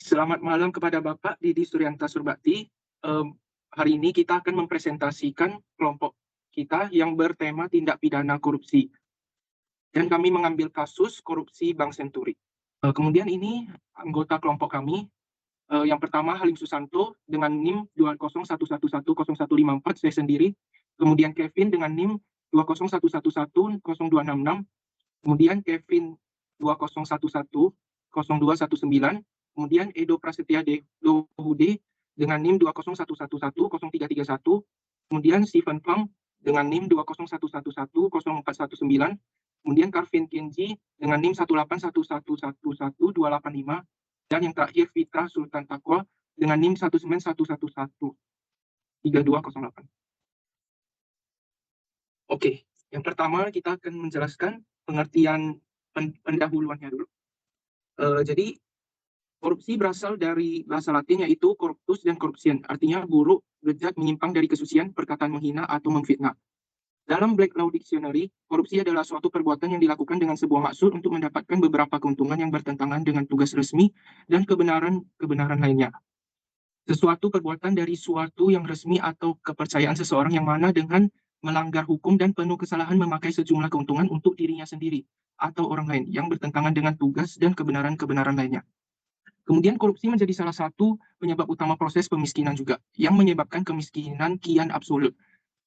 Selamat malam kepada Bapak Didi Suryanta Surbakti. Hari ini kita akan mempresentasikan kelompok kita yang bertema tindak pidana korupsi. Dan kami mengambil kasus korupsi Bank Senturi. Kemudian ini anggota kelompok kami. Yang pertama Halim Susanto dengan NIM 201110154, saya sendiri. Kemudian Kevin dengan NIM 201110266. Kemudian Kevin 20110219, kemudian Edo Prasetya Dohude dengan NIM 201110331, kemudian Stephen Pham dengan NIM 201110419, kemudian Karvin Kenji dengan NIM 181111285, dan yang terakhir Fitra Sultan Takwa dengan NIM 191113208. Oke, yang pertama kita akan menjelaskan pengertian pendahuluannya dulu. Jadi korupsi berasal dari bahasa Latin yaitu corruptus dan corruption, artinya buruk, bejat, menyimpang dari kesucian, perkataan menghina atau memfitnah. Dalam Black Law Dictionary, korupsi adalah suatu perbuatan yang dilakukan dengan sebuah maksud untuk mendapatkan beberapa keuntungan yang bertentangan dengan tugas resmi dan kebenaran lainnya. Sesuatu perbuatan dari suatu yang resmi atau kepercayaan seseorang yang mana dengan melanggar hukum dan penuh kesalahan memakai sejumlah keuntungan untuk dirinya sendiri atau orang lain yang bertentangan dengan tugas dan kebenaran-kebenaran lainnya. Kemudian korupsi menjadi salah satu penyebab utama proses pemiskinan juga, yang menyebabkan kemiskinan kian absolut.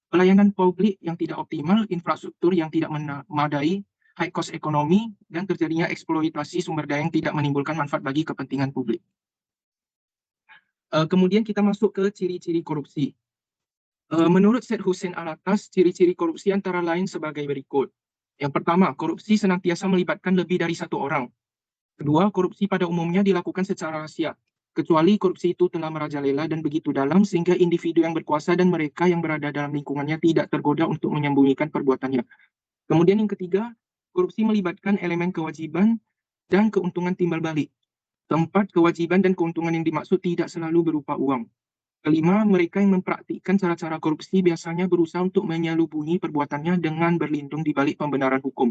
Pelayanan publik yang tidak optimal, infrastruktur yang tidak memadai, high cost ekonomi, dan terjadinya eksploitasi sumber daya yang tidak menimbulkan manfaat bagi kepentingan publik. Kemudian kita masuk ke ciri-ciri korupsi. Menurut Syed Hussein Alatas, ciri-ciri korupsi antara lain sebagai berikut. Yang pertama, korupsi senantiasa melibatkan lebih dari satu orang. Kedua, korupsi pada umumnya dilakukan secara rahasia, kecuali korupsi itu telah merajalela dan begitu dalam sehingga individu yang berkuasa dan mereka yang berada dalam lingkungannya tidak tergoda untuk menyembunyikan perbuatannya. Kemudian yang ketiga, korupsi melibatkan elemen kewajiban dan keuntungan timbal balik. Keempat, kewajiban dan keuntungan yang dimaksud tidak selalu berupa uang. Kelima, mereka yang mempraktikkan cara-cara korupsi biasanya berusaha untuk menyelubungi perbuatannya dengan berlindung di balik pembenaran hukum.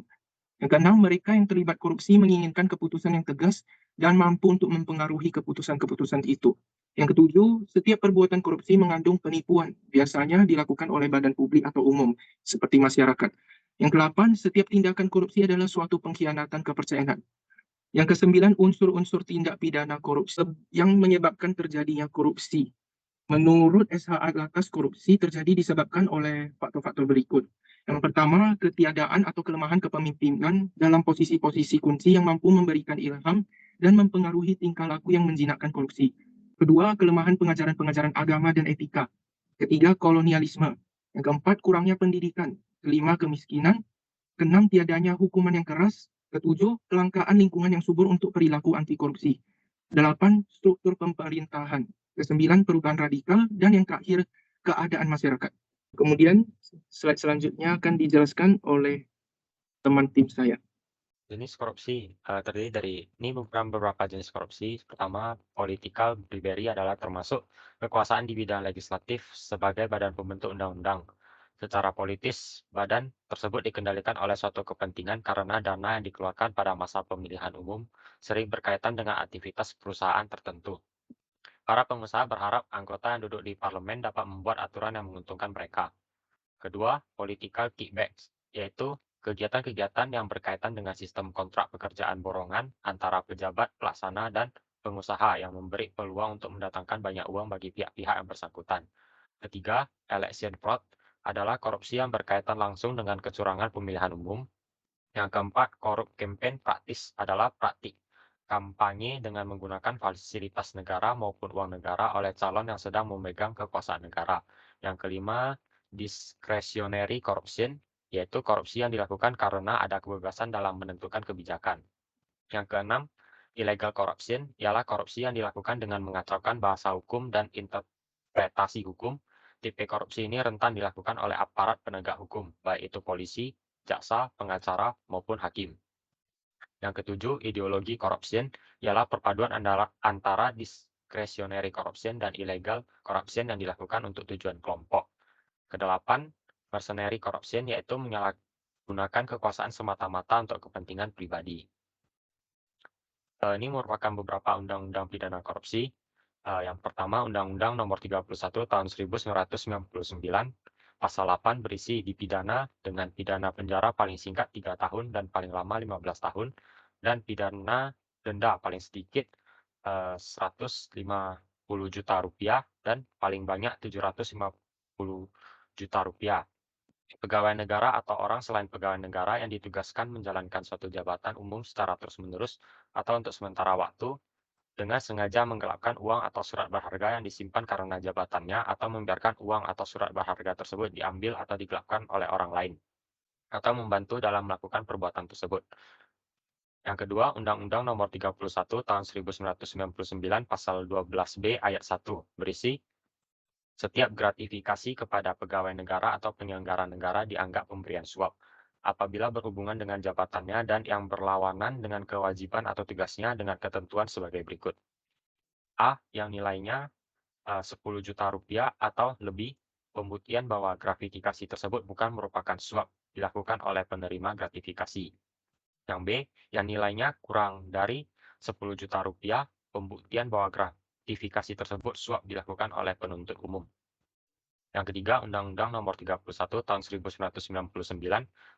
Yang keenam, mereka yang terlibat korupsi menginginkan keputusan yang tegas dan mampu untuk mempengaruhi keputusan-keputusan itu. Yang ketujuh, setiap perbuatan korupsi mengandung penipuan, biasanya dilakukan oleh badan publik atau umum, seperti masyarakat. Yang kedelapan, setiap tindakan korupsi adalah suatu pengkhianatan kepercayaan. Yang kesembilan, unsur-unsur tindak pidana korupsi yang menyebabkan terjadinya korupsi. Menurut SH Atlas, korupsi terjadi disebabkan oleh faktor-faktor berikut. Yang pertama, ketiadaan atau kelemahan kepemimpinan dalam posisi-posisi kunci yang mampu memberikan ilham dan mempengaruhi tingkah laku yang menjinakkan korupsi. Kedua, kelemahan pengajaran-pengajaran agama dan etika. Ketiga, kolonialisme. Yang keempat, kurangnya pendidikan. Kelima, kemiskinan. Keenam, tiadanya hukuman yang keras. Ketujuh, kelangkaan lingkungan yang subur untuk perilaku anti korupsi. Delapan, struktur pemerintahan. Kesembilan, perubahan radikal. Dan yang terakhir, keadaan masyarakat. Kemudian, slide selanjutnya akan dijelaskan oleh teman tim saya. Jenis korupsi terdiri dari ini merupakan beberapa jenis korupsi. Pertama, political bribery adalah termasuk kekuasaan di bidang legislatif sebagai badan pembentuk undang-undang. Secara politis, badan tersebut dikendalikan oleh suatu kepentingan karena dana yang dikeluarkan pada masa pemilihan umum sering berkaitan dengan aktivitas perusahaan tertentu. Para pengusaha berharap anggota yang duduk di parlemen dapat membuat aturan yang menguntungkan mereka. Kedua, political kickbacks, yaitu kegiatan-kegiatan yang berkaitan dengan sistem kontrak pekerjaan borongan antara pejabat pelaksana dan pengusaha yang memberi peluang untuk mendatangkan banyak uang bagi pihak-pihak yang bersangkutan. Ketiga, election fraud adalah korupsi yang berkaitan langsung dengan kecurangan pemilihan umum. Yang keempat, korup campaign praktis adalah praktik kampanye dengan menggunakan fasilitas negara maupun uang negara oleh calon yang sedang memegang kekuasaan negara. Yang kelima, discretionary corruption, yaitu korupsi yang dilakukan karena ada kebebasan dalam menentukan kebijakan. Yang keenam, illegal corruption ialah korupsi yang dilakukan dengan mengacaukan bahasa hukum dan interpretasi hukum. Tipe korupsi ini rentan dilakukan oleh aparat penegak hukum, baik itu polisi, jaksa, pengacara, maupun hakim. Yang ketujuh, ideologi corruption ialah perpaduan antara discretionary corruption dan illegal corruption yang dilakukan untuk tujuan kelompok. Kedelapan, mercenary corruption yaitu menyalahgunakan kekuasaan semata-mata untuk kepentingan pribadi. Ini merupakan beberapa undang-undang pidana korupsi. Yang pertama Undang-Undang Nomor 31 Tahun 1999, Pasal 8 berisi dipidana dengan pidana penjara paling singkat 3 tahun dan paling lama 15 tahun, dan pidana denda paling sedikit 150 juta rupiah dan paling banyak 750 juta rupiah. Pegawai negara atau orang selain pegawai negara yang ditugaskan menjalankan suatu jabatan umum secara terus-menerus atau untuk sementara waktu dengan sengaja menggelapkan uang atau surat berharga yang disimpan karena jabatannya atau membiarkan uang atau surat berharga tersebut diambil atau digelapkan oleh orang lain atau membantu dalam melakukan perbuatan tersebut. Yang kedua, Undang-Undang Nomor 31 Tahun 1999 Pasal 12B Ayat 1 berisi setiap gratifikasi kepada pegawai negara atau penyelenggara negara dianggap pemberian suap apabila berhubungan dengan jabatannya dan yang berlawanan dengan kewajiban atau tugasnya dengan ketentuan sebagai berikut. A. Yang nilainya 10 juta rupiah atau lebih, pembuktian bahwa gratifikasi tersebut bukan merupakan suap dilakukan oleh penerima gratifikasi. Yang B. Yang nilainya kurang dari 10 juta rupiah, pembuktian bahwa gratifikasi tersebut suap dilakukan oleh penuntut umum. Yang ketiga, Undang-Undang Nomor 31 Tahun 1999,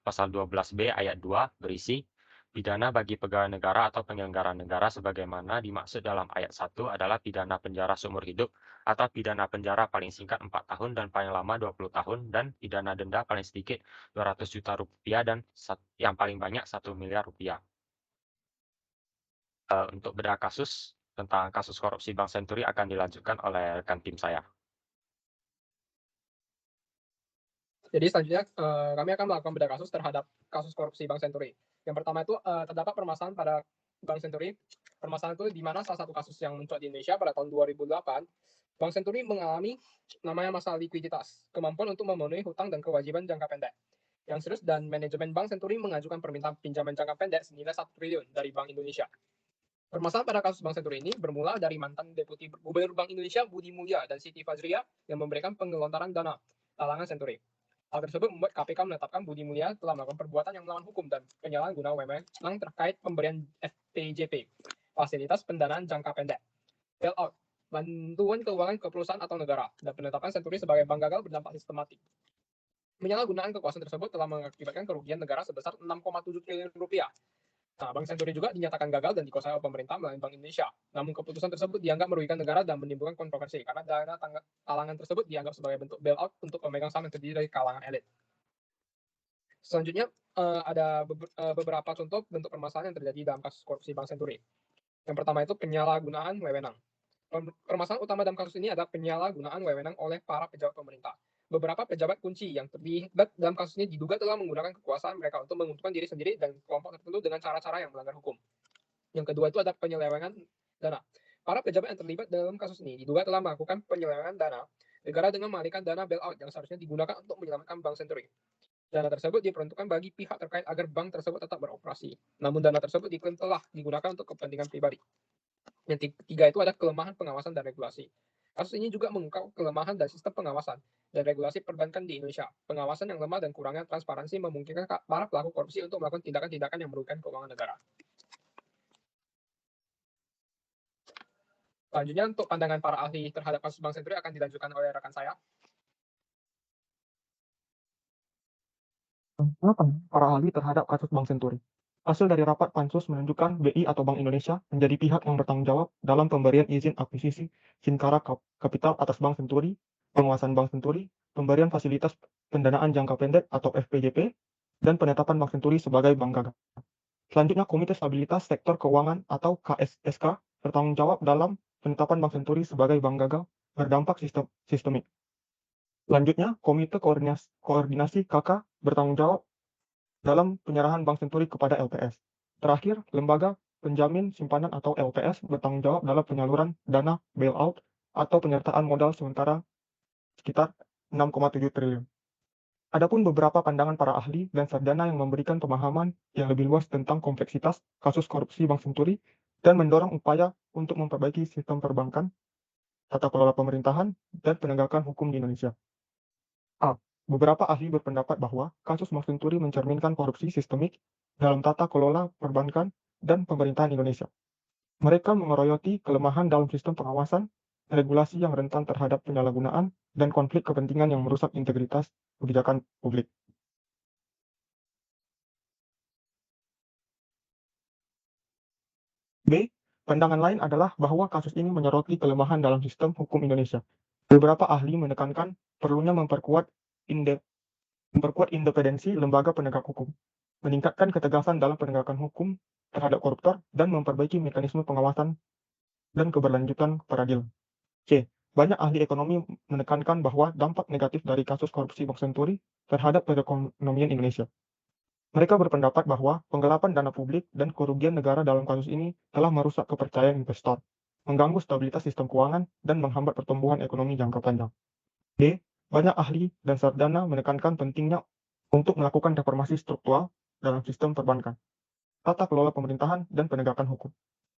Pasal 12B Ayat 2 berisi pidana bagi pegawai negara atau penyelenggara negara sebagaimana dimaksud dalam ayat 1 adalah pidana penjara seumur hidup atau pidana penjara paling singkat 4 tahun dan paling lama 20 tahun dan pidana denda paling sedikit 200 juta rupiah dan yang paling banyak 1 miliar rupiah. Untuk bedah kasus tentang kasus korupsi Bank Senturi akan dilanjutkan oleh rekan tim saya. Jadi selanjutnya kami akan melakukan bedah kasus terhadap kasus korupsi Bank Senturi. Yang pertama itu terdapat permasalahan pada Bank Senturi. Permasalahan itu di mana salah satu kasus yang muncul di Indonesia pada tahun 2008, Bank Senturi mengalami namanya masalah likuiditas, kemampuan untuk memenuhi hutang dan kewajiban jangka pendek. Yang serius dan manajemen Bank Senturi mengajukan permintaan pinjaman jangka pendek senilai 1 triliun dari Bank Indonesia. Permasalahan pada kasus Bank Senturi ini bermula dari mantan Deputi Gubernur Bank Indonesia Budi Mulya dan Siti Fazria yang memberikan penggelontaran dana talangan Senturi. Hal tersebut membuat KPK menetapkan Budi Mulya telah melakukan perbuatan yang melawan hukum dan penyalahgunaan wewenang terkait pemberian FPJP, fasilitas pendanaan jangka pendek, bailout, bantuan keuangan ke perusahaan atau negara, dan penetapan Senturi sebagai bank gagal berdampak sistematik. Penyalahgunaan kekuasaan tersebut telah mengakibatkan kerugian negara sebesar 6,7 triliun rupiah. Nah, Bank Senturi juga dinyatakan gagal dan dikuasai oleh pemerintah melalui Bank Indonesia. Namun keputusan tersebut dianggap merugikan negara dan menimbulkan kontroversi karena dana talangan tersebut dianggap sebagai bentuk bailout untuk pemegang saham yang terdiri dari kalangan elit. Selanjutnya ada beberapa contoh bentuk permasalahan yang terjadi dalam kasus korupsi Bank Senturi. Yang pertama itu penyalahgunaan wewenang. Permasalahan utama dalam kasus ini adalah penyalahgunaan wewenang oleh para pejabat pemerintah. Beberapa pejabat kunci yang terlibat dalam kasus ini diduga telah menggunakan kekuasaan mereka untuk menguntungkan diri sendiri dan kelompok tertentu dengan cara-cara yang melanggar hukum. Yang kedua itu ada penyelewengan dana. Para pejabat yang terlibat dalam kasus ini diduga telah melakukan penyelewengan dana negara dengan mengalihkan dana bailout yang seharusnya digunakan untuk menyelamatkan Bank Senturi. Dana tersebut diperuntukkan bagi pihak terkait agar bank tersebut tetap beroperasi. Namun dana tersebut diklaim telah digunakan untuk kepentingan pribadi. Yang ketiga itu ada kelemahan pengawasan dan regulasi. Kasus ini juga mengungkap kelemahan dari sistem pengawasan dan regulasi perbankan di Indonesia. Pengawasan yang lemah dan kurangnya transparansi memungkinkan para pelaku korupsi untuk melakukan tindakan-tindakan yang merugikan keuangan negara. Selanjutnya untuk pandangan para ahli terhadap kasus Bank Senturi akan dilanjutkan oleh rekan saya. Apa para ahli terhadap kasus Bank Senturi? Hasil dari rapat pansus menunjukkan BI atau Bank Indonesia menjadi pihak yang bertanggung jawab dalam pemberian izin akuisisi Sinkara Kapital atas Bank Senturi, penguasaan Bank Senturi, pemberian fasilitas pendanaan jangka pendek atau FPJP, dan penetapan Bank Senturi sebagai bank gagal. Selanjutnya, Komite Stabilitas Sektor Keuangan atau KSSK bertanggung jawab dalam penetapan Bank Senturi sebagai bank gagal berdampak sistemik. Selanjutnya, Komite Koordinasi KK bertanggung jawab dalam penyerahan Bank Senturi kepada LPS. Terakhir, Lembaga Penjamin Simpanan atau LPS bertanggung jawab dalam penyaluran dana bailout atau penyertaan modal sementara sekitar 6,7 triliun. Adapun beberapa pandangan para ahli dan sarjana yang memberikan pemahaman yang lebih luas tentang kompleksitas kasus korupsi Bank Senturi dan mendorong upaya untuk memperbaiki sistem perbankan, tata kelola pemerintahan, dan penegakan hukum di Indonesia. A. Beberapa ahli berpendapat bahwa kasus Bank Senturi mencerminkan korupsi sistemik dalam tata kelola perbankan dan pemerintahan Indonesia. Mereka mengeroyoti kelemahan dalam sistem pengawasan, regulasi yang rentan terhadap penyalahgunaan, dan konflik kepentingan yang merusak integritas kebijakan publik. B. Pandangan lain adalah bahwa kasus ini menyoroti kelemahan dalam sistem hukum Indonesia. Beberapa ahli menekankan perlunya memperkuat independensi lembaga penegak hukum, meningkatkan ketegasan dalam penegakan hukum terhadap koruptor, dan memperbaiki mekanisme pengawasan dan keberlanjutan peradilan. C. Banyak ahli ekonomi menekankan bahwa dampak negatif dari kasus korupsi Bank Senturi terhadap perekonomian Indonesia. Mereka berpendapat bahwa penggelapan dana publik dan kerugian negara dalam kasus ini telah merusak kepercayaan investor, mengganggu stabilitas sistem keuangan, dan menghambat pertumbuhan ekonomi jangka panjang. D. Banyak ahli dan sarjana menekankan pentingnya untuk melakukan reformasi struktural dalam sistem perbankan, tata kelola pemerintahan, dan penegakan hukum.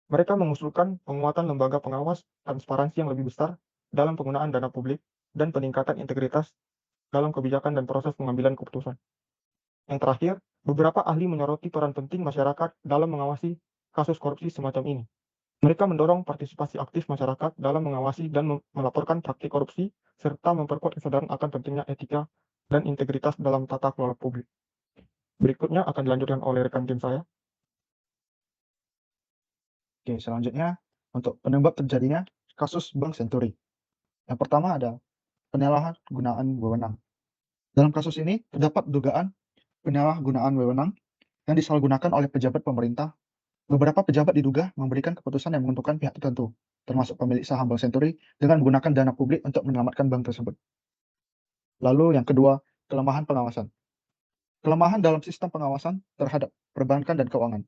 Mereka mengusulkan penguatan lembaga pengawas, transparansi yang lebih besar dalam penggunaan dana publik, dan peningkatan integritas dalam kebijakan dan proses pengambilan keputusan. Yang terakhir, beberapa ahli menyoroti peran penting masyarakat dalam mengawasi kasus korupsi semacam ini. Mereka mendorong partisipasi aktif masyarakat dalam mengawasi dan melaporkan praktik korupsi, serta memperkuat kesadaran akan pentingnya etika dan integritas dalam tata kelola publik. Berikutnya akan dilanjutkan oleh rekan tim saya. Oke, selanjutnya untuk penyebab terjadinya kasus Bank Senturi. Yang pertama ada penyalahgunaan wewenang. Dalam kasus ini terdapat dugaan penyalahgunaan wewenang yang disalahgunakan oleh pejabat pemerintah. Beberapa pejabat diduga memberikan keputusan yang menguntungkan pihak tertentu, termasuk pemilik saham Bank Senturi, dengan menggunakan dana publik untuk menyelamatkan bank tersebut. Lalu yang kedua, kelemahan pengawasan. Kelemahan dalam sistem pengawasan terhadap perbankan dan keuangan.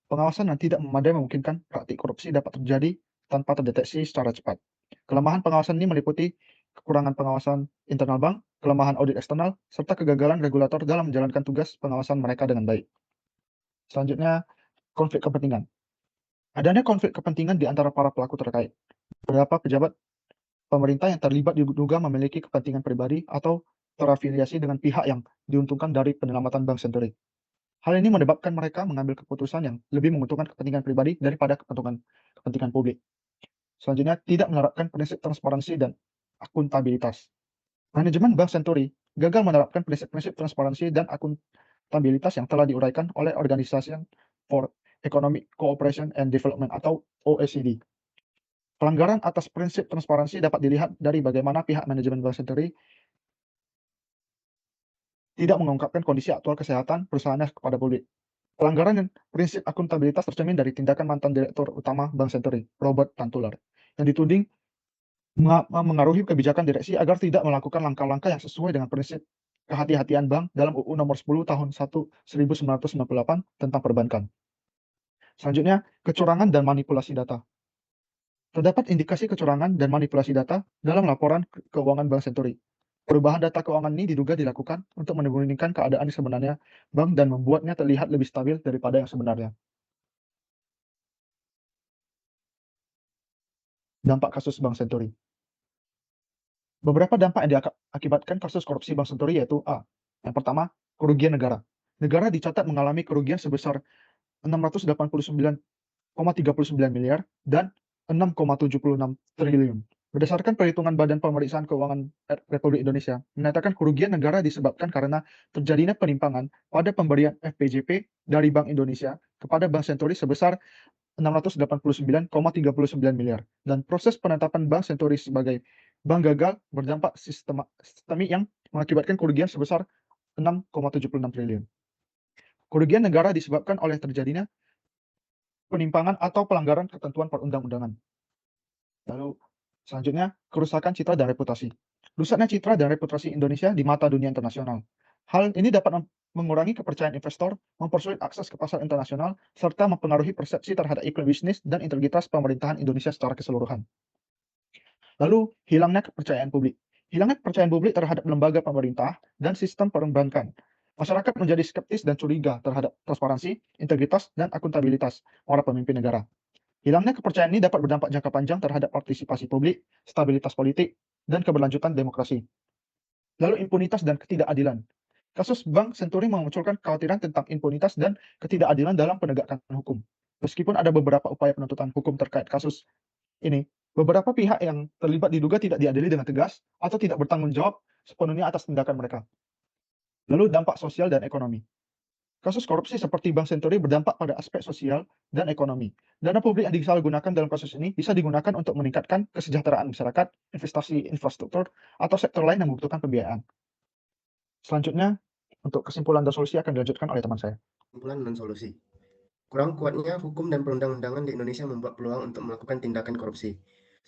Pengawasan yang tidak memadai memungkinkan praktik korupsi dapat terjadi tanpa terdeteksi secara cepat. Kelemahan pengawasan ini meliputi kekurangan pengawasan internal bank, kelemahan audit eksternal, serta kegagalan regulator dalam menjalankan tugas pengawasan mereka dengan baik. Selanjutnya, konflik kepentingan. Adanya konflik kepentingan di antara para pelaku terkait. Beberapa pejabat pemerintah yang terlibat diduga memiliki kepentingan pribadi atau terafiliasi dengan pihak yang diuntungkan dari penyelamatan Bank Senturi. Hal ini menyebabkan mereka mengambil keputusan yang lebih menguntungkan kepentingan pribadi daripada kepentingan publik. Selanjutnya, tidak menerapkan prinsip transparansi dan akuntabilitas. Manajemen Bank Senturi gagal menerapkan prinsip-prinsip transparansi dan akuntabilitas yang telah diuraikan oleh Organization for Economic Cooperation and Development atau OECD. Pelanggaran atas prinsip transparansi dapat dilihat dari bagaimana pihak manajemen Bank Senturi tidak mengungkapkan kondisi aktual kesehatan perusahaannya kepada publik. Pelanggaran prinsip akuntabilitas tercermin dari tindakan mantan Direktur Utama Bank Senturi, Robert Tantular, yang dituding mengaruhi kebijakan direksi agar tidak melakukan langkah-langkah yang sesuai dengan prinsip kehati-hatian bank dalam UU Nomor 10 Tahun 1998 tentang perbankan. Selanjutnya, kecurangan dan manipulasi data. Terdapat indikasi kecurangan dan manipulasi data dalam laporan keuangan Bank Senturi. Perubahan data keuangan ini diduga dilakukan untuk menyembunyikan keadaan sebenarnya bank dan membuatnya terlihat lebih stabil daripada yang sebenarnya. Dampak kasus Bank Senturi. Beberapa dampak yang diakibatkan kasus korupsi Bank Senturi yaitu A. Yang pertama, kerugian negara. Negara dicatat mengalami kerugian sebesar 689,39 miliar dan 6,76 triliun. Berdasarkan perhitungan Badan Pemeriksaan Keuangan Republik Indonesia, menyatakan kerugian negara disebabkan karena terjadinya penyimpangan pada pemberian FPJP dari Bank Indonesia kepada Bank Senturi sebesar 689,39 miliar, dan proses penetapan Bank Senturi sebagai bank gagal berdampak sistemik yang mengakibatkan kerugian sebesar 6,76 triliun. Kerugian negara disebabkan oleh terjadinya penimpangan atau pelanggaran ketentuan perundang-undangan. Lalu selanjutnya, kerusakan citra dan reputasi. Rusaknya citra dan reputasi Indonesia di mata dunia internasional. Hal ini dapat mengurangi kepercayaan investor, mempersulit akses ke pasar internasional, serta mempengaruhi persepsi terhadap iklim bisnis dan integritas pemerintahan Indonesia secara keseluruhan. Lalu, hilangnya kepercayaan publik. Hilangnya kepercayaan publik terhadap lembaga pemerintah dan sistem perbankan. Masyarakat menjadi skeptis dan curiga terhadap transparansi, integritas, dan akuntabilitas para pemimpin negara. Hilangnya kepercayaan ini dapat berdampak jangka panjang terhadap partisipasi publik, stabilitas politik, dan keberlanjutan demokrasi. Lalu impunitas dan ketidakadilan. Kasus Bank Senturi memunculkan kekhawatiran tentang impunitas dan ketidakadilan dalam penegakan hukum. Meskipun ada beberapa upaya penuntutan hukum terkait kasus ini, beberapa pihak yang terlibat diduga tidak diadili dengan tegas atau tidak bertanggung jawab sepenuhnya atas tindakan mereka. Lalu dampak sosial dan ekonomi. Kasus korupsi seperti Bank Senturi berdampak pada aspek sosial dan ekonomi. Dana publik yang disalahgunakan dalam kasus ini bisa digunakan untuk meningkatkan kesejahteraan masyarakat, investasi infrastruktur, atau sektor lain yang membutuhkan pembiayaan. Selanjutnya, untuk kesimpulan dan solusi akan dilanjutkan oleh teman saya. Kesimpulan dan solusi. Kurang kuatnya hukum dan perundang-undangan di Indonesia membuat peluang untuk melakukan tindakan korupsi.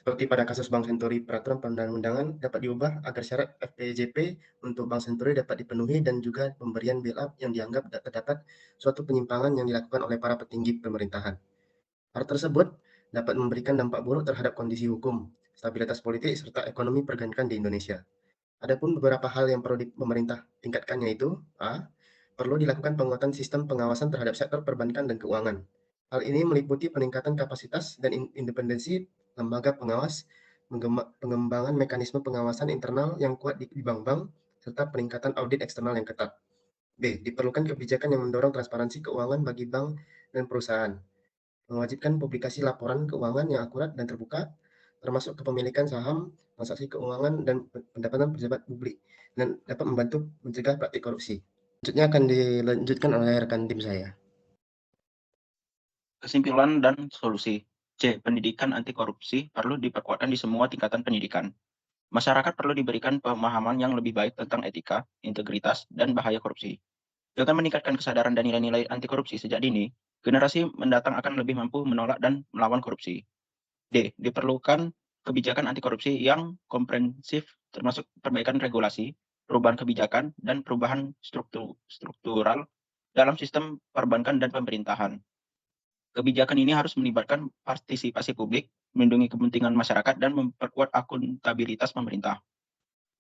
Seperti pada kasus Bank Senturi, peraturan perundang-undangan dapat diubah agar syarat FPJP untuk Bank Senturi dapat dipenuhi dan juga pemberian bailout yang dianggap terdapat suatu penyimpangan yang dilakukan oleh para petinggi pemerintahan. Hal tersebut dapat memberikan dampak buruk terhadap kondisi hukum, stabilitas politik, serta ekonomi perbankan di Indonesia. Adapun beberapa hal yang perlu pemerintah tingkatkan yaitu A. Perlu dilakukan penguatan sistem pengawasan terhadap sektor perbankan dan keuangan. Hal ini meliputi peningkatan kapasitas dan independensi lembaga pengawas, pengembangan mekanisme pengawasan internal yang kuat di bank-bank, serta peningkatan audit eksternal yang ketat. B. Diperlukan kebijakan yang mendorong transparansi keuangan bagi bank dan perusahaan, mewajibkan publikasi laporan keuangan yang akurat dan terbuka, termasuk kepemilikan saham, transaksi keuangan, dan pendapatan pejabat publik, dan dapat membantu mencegah praktik korupsi. Selanjutnya akan dilanjutkan oleh rekan tim saya. Kesimpulan dan solusi. C. Pendidikan anti korupsi perlu diperkuatkan di semua tingkatan pendidikan. Masyarakat perlu diberikan pemahaman yang lebih baik tentang etika, integritas, dan bahaya korupsi. Dengan meningkatkan kesadaran dan nilai-nilai anti korupsi sejak dini, generasi mendatang akan lebih mampu menolak dan melawan korupsi. D. Diperlukan kebijakan anti korupsi yang komprehensif termasuk perbaikan regulasi, perubahan kebijakan, dan perubahan struktural dalam sistem perbankan dan pemerintahan. Kebijakan ini harus melibatkan partisipasi publik, melindungi kepentingan masyarakat, dan memperkuat akuntabilitas pemerintah.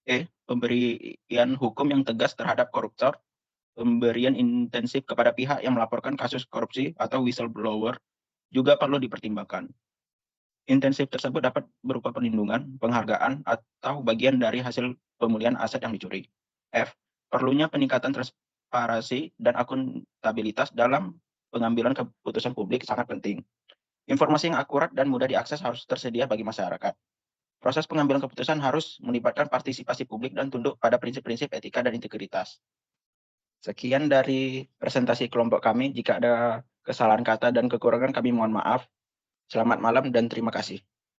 E. Pemberian hukum yang tegas terhadap koruptor, pemberian intensif kepada pihak yang melaporkan kasus korupsi atau whistleblower juga perlu dipertimbangkan. Intensif tersebut dapat berupa perlindungan, penghargaan, atau bagian dari hasil pemulihan aset yang dicuri. F. Perlunya peningkatan transparansi dan akuntabilitas dalam pengambilan keputusan publik sangat penting. Informasi yang akurat dan mudah diakses harus tersedia bagi masyarakat. Proses pengambilan keputusan harus melibatkan partisipasi publik dan tunduk pada prinsip-prinsip etika dan integritas. Sekian dari presentasi kelompok kami. Jika ada kesalahan kata dan kekurangan, kami mohon maaf. Selamat malam dan terima kasih.